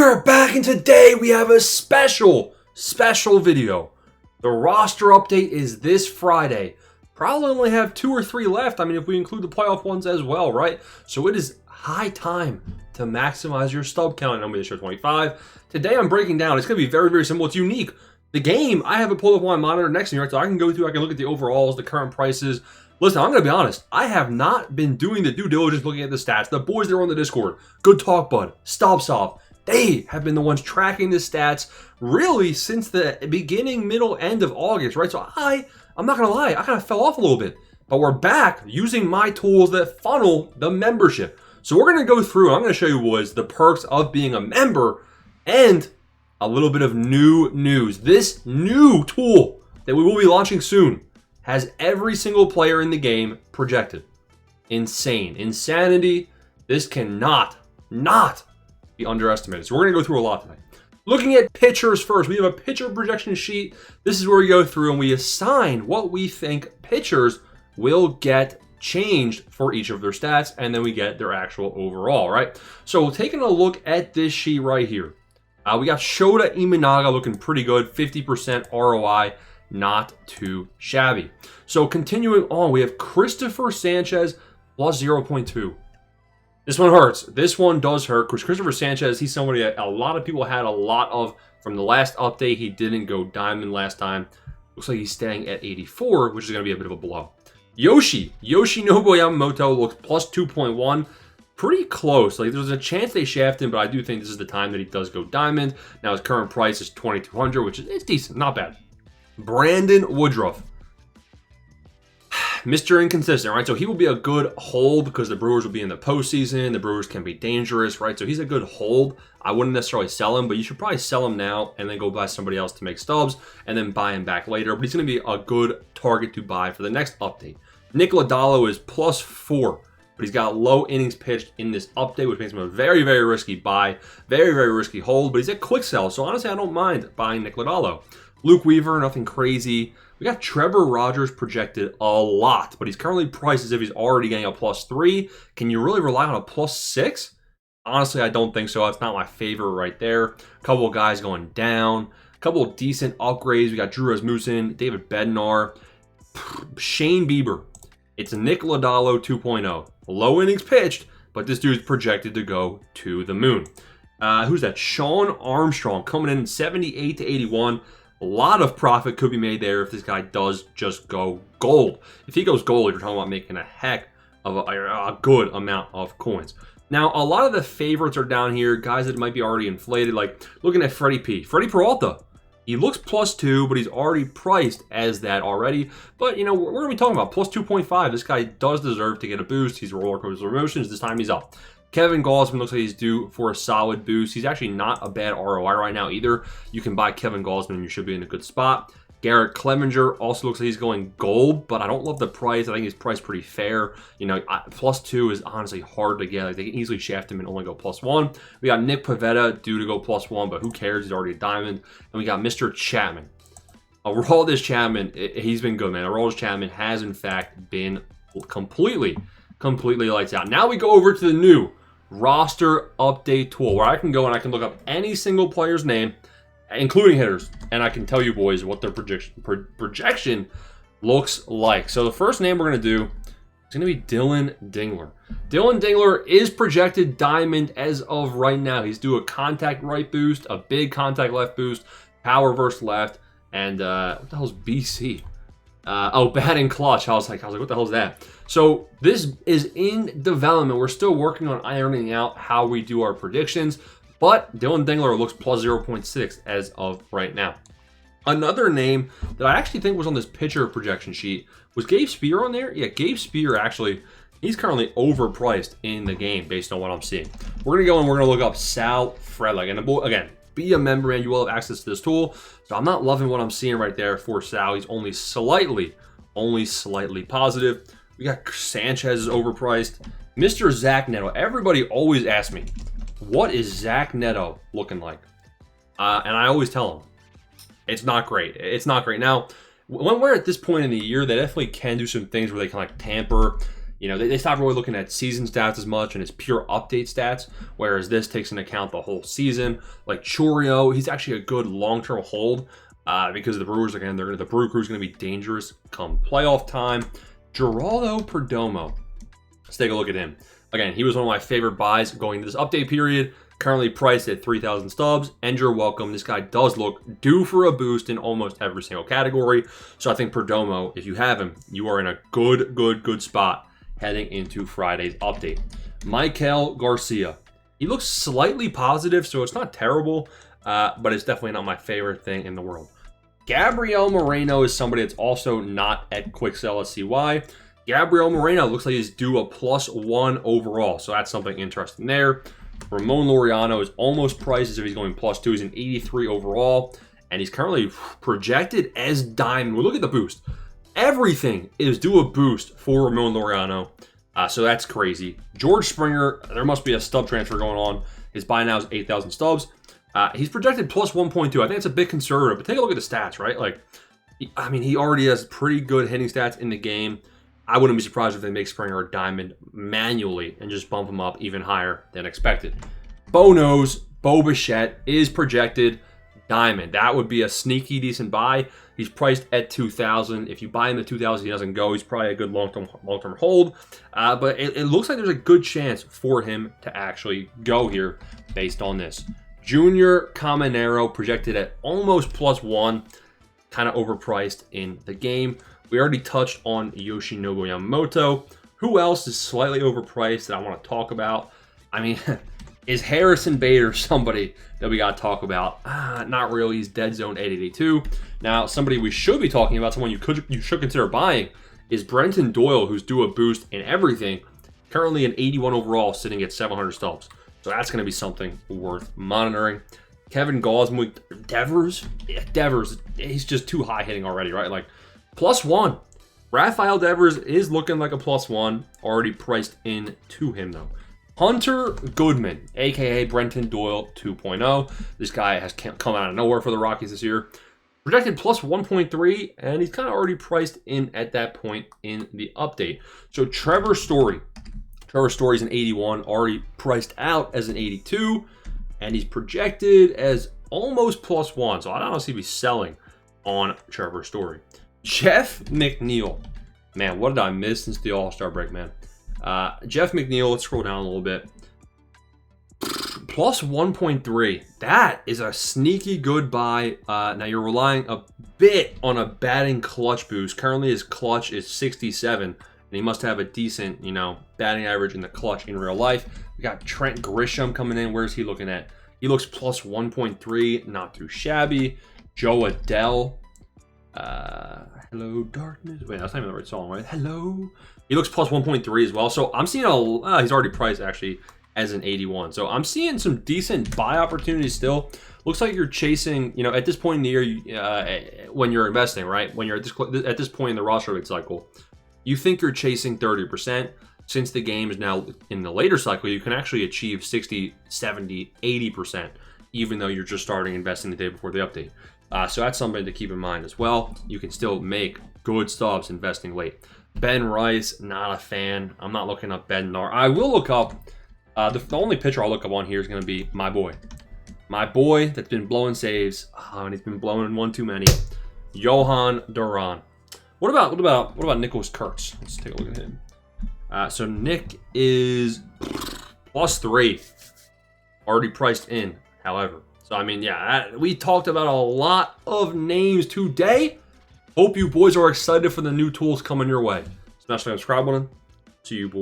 are back, and today we have a special video. The roster update is this Friday. Probably only have 2 or 3 left. I mean, if we include the playoff ones as well, right? So it is high time to maximize your stub count on MLB The Show 25. Today I'm breaking down. It's going to be very, very simple. It's unique. The game, I have it pulled up on my monitor next to me, right? So I can go through, I can look at the overalls, the current prices. Listen, I'm going to be honest. I have not been doing the due diligence looking at the stats. The boys that are on the Discord, Good Talk Bud, Stub, they have been the ones tracking the stats really since the beginning, middle, end of August, right? So I'm not going to lie, I kind of fell off a little bit. But we're back using my tools that funnel the membership. So we're going to go through, I'm going to show you boys the perks of being a member and a little bit of new news. This new tool that we will be launching soon has every single player in the game projected. Insane. Insanity. This cannot not be underestimated. So we're going to go through a lot tonight. Looking at pitchers first, we have a pitcher projection sheet. This is where we go through and we assign what we think pitchers will get changed for each of their stats, and then we get their actual overall, right? So taking a look at this sheet right here, we got Shota Imanaga looking pretty good, 50% ROI, not too shabby. So continuing on, we have Christopher Sanchez plus 0.2. This one hurts. This one does hurt because Christopher Sanchez, he's somebody that a lot of people had a lot of from the last update. He didn't go diamond last time. Looks like he's staying at 84, which is going to be a bit of a blow. Yoshinobu Yamamoto looks plus 2.1. Pretty close. Like, there's a chance they shaft him, but I do think this is the time that he does go diamond. Now his current price is 2,200, which is it's decent, not bad. Brandon Woodruff, Mr. Inconsistent, right? So he will be a good hold because the Brewers will be in the postseason. The Brewers can be dangerous, right? So he's a good hold. I wouldn't necessarily sell him, but you should probably sell him now and then go buy somebody else to make stubs and then buy him back later. But he's going to be a good target to buy for the next update. Nick Lodolo is plus 4, but he's got low innings pitched in this update, which makes him a very, very risky buy, very, very risky hold. But he's at quick sell, so honestly, I don't mind buying Nick Lodolo. Luke Weaver, nothing crazy. We got Trevor Rogers projected a lot, but he's currently priced as if he's already getting a plus 3. Can you really rely on a plus 6? Honestly, I don't think so. That's not my favorite right there. A couple of guys going down. A couple of decent upgrades. We got Drew Rasmussen, David Bednar, Shane Bieber. It's a Nick Lodolo 2.0. Low innings pitched, but this dude's projected to go to the moon. Who's that? Sean Armstrong coming in 78 to 81. A lot of profit could be made there if this guy does just go gold. If he goes gold, you're talking about making a heck of a good amount of coins. Now, a lot of the favorites are down here, guys that might be already inflated, like looking at Freddie P. Freddie Peralta, he looks plus 2, but he's already priced as that already. But, you know, we're going to be talking about plus 2.5. This guy does deserve to get a boost. He's a roller coaster of emotions. This time he's up. Kevin Gausman looks like he's due for a solid boost. He's actually not a bad ROI right now either. You can buy Kevin Gausman and you should be in a good spot. Garrett Clevenger also looks like he's going gold, but I don't love the price. I think he's priced pretty fair. You know, plus 2 is honestly hard to get. Like, they can easily shaft him and only go plus 1. We got Nick Pivetta due to go plus 1, but who cares? He's already a diamond. And we got Mr. Chapman. Aroldis Chapman, he's been good, man. Aroldis Chapman has, in fact, been completely lights out. Now we go over to the new roster update tool where I can go and I can look up any single player's name, including hitters, and I can tell you boys what their projection looks like. So the first name we're going to do is going to be Dylan Dingler. Dylan Dingler is projected diamond as of right now. He's due a contact right boost, a big contact left boost, power versus left, and what the hell is BC? Batting clutch. I was like, what the hell is that? So this is in development. We're still working on ironing out how we do our predictions, but Dylan Dingler looks plus 0.6 as of right now. Another name that I actually think was on this pitcher projection sheet was Gabe Spear on there. Yeah, Gabe Spear actually, he's currently overpriced in the game based on what I'm seeing. We're going to go and we're going to look up Sal Frelick. And again, be a member and you will have access to this tool. So I'm not loving what I'm seeing right there for Sal. He's only slightly positive. We got Sanchez is overpriced. Mr. Zach Neto. Everybody always asks me, what is Zach Neto looking like? And I always tell them, it's not great. It's not great. Now, when we're at this point in the year, they definitely can do some things where they can like tamper. You know, they stopped really looking at season stats as much and it's pure update stats, whereas this takes into account the whole season. Like Chourio, he's actually a good long-term hold because the Brewers, again, the Brew Crew's going to be dangerous come playoff time. Geraldo Perdomo, let's take a look at him. Again, he was one of my favorite buys going into this update period. Currently priced at 3,000 stubs, and you're welcome. This guy does look due for a boost in almost every single category. So I think Perdomo, if you have him, you are in a good spot heading into Friday's update. Michael Garcia. He looks slightly positive, so it's not terrible, but it's definitely not my favorite thing in the world. Gabriel Moreno is somebody that's also not at quick sell. Let's see why. Gabriel Moreno looks like he's due a +1 overall, so that's something interesting there. Ramon Laureano is almost priced as if he's going +2. He's an 83 overall, and he's currently projected as diamond. Well, look at the boost. Everything is due a boost for Ramon Laureano, so that's crazy. George Springer, there must be a stub transfer going on. His buy now is 8,000 stubs. He's projected +1.2. I think it's a bit conservative, but take a look at the stats, right? Like, I mean, he already has pretty good hitting stats in the game. I wouldn't be surprised if they make Springer a diamond manually and just bump him up even higher than expected. Bo Bichette is projected diamond. That would be a sneaky decent buy. He's priced at 2,000. If you buy him at 2,000, he doesn't go. He's probably a good long-term hold. But it looks like there's a good chance for him to actually go here based on this. Junior Caminero projected at almost +1. Kind of overpriced in the game. We already touched on Yoshinobu Yamamoto. Who else is slightly overpriced that I want to talk about? I mean, is Harrison Bader somebody that we got to talk about? Not really. He's dead zone 882. Now, somebody we should be talking about, someone you should consider buying, is Brenton Doyle, who's due a boost in everything. Currently an 81 overall, sitting at 700 stubs. So that's going to be something worth monitoring. Kevin Gausman, Devers, he's just too high hitting already, right? Like, +1. Rafael Devers is looking like a +1, already priced in to him though. Hunter Goodman, aka Brenton Doyle 2.0. This guy has come out of nowhere for the Rockies this year. Projected +1.3, and he's kind of already priced in at that point in the update. So Trevor Story's an 81, already priced out as an 82, and he's projected as almost +1. So I don't see if he's selling on Trevor Story. Jeff McNeil. Man, what did I miss since the All-Star break, man? Jeff McNeil, let's scroll down a little bit. +1.3. That is a sneaky good buy. Now you're relying a bit on a batting clutch boost. Currently his clutch is 67, and he must have a decent, batting average in the clutch in real life. We got Trent Grisham coming in. Where's he looking at? He looks +1.3, not too shabby. Joe Adele. Hello Darkness. Wait, that's not even the right song, right? Hello. He looks +1.3 as well. So I'm seeing he's already priced actually as an 81. So I'm seeing some decent buy opportunities still. Looks like you're chasing, at this point in the year, when you're investing, right? When you're at this point in the roster rate cycle, you think you're chasing 30%. Since the game is now in the later cycle, you can actually achieve 60, 70, 80%, even though you're just starting investing the day before the update. So that's something to keep in mind as well. You can still make good stubs investing late. Ben Rice, not a fan. I'm not looking up Ben Nar. I will look up, the only pitcher I'll look up on here is going to be my boy. My boy that's been blowing saves, and he's been blowing one too many. Johan Duran. What about Nicholas Kurtz? Let's take a look at him. So Nick is +3, already priced in, however. So, I mean, yeah, we talked about a lot of names today. Hope you boys are excited for the new tools coming your way. Smash the subscribe button. See you boys.